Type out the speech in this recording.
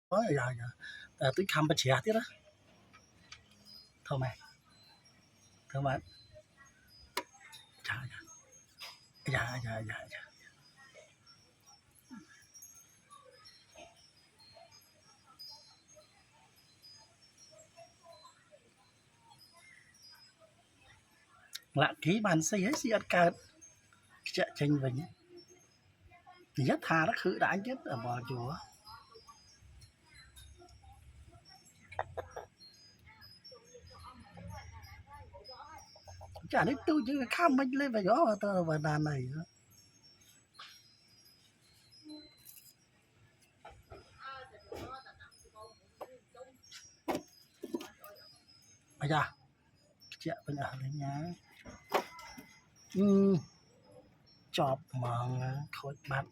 Ôi dạ dạ tôi khăm bật trẻ tiết đó thôi mày thôi mà dạ dạ dạ dạ dạ lạ ký bàn xây hết gì ăn cợt chợ tranh về nhé nhất thà nó khử đã nhất ở bò chùa chả biết tôi chứ khăm mình lên về gió mà tơ vào đàn này bây giờ chợ bên ở đây nhá chọp mà khối bạn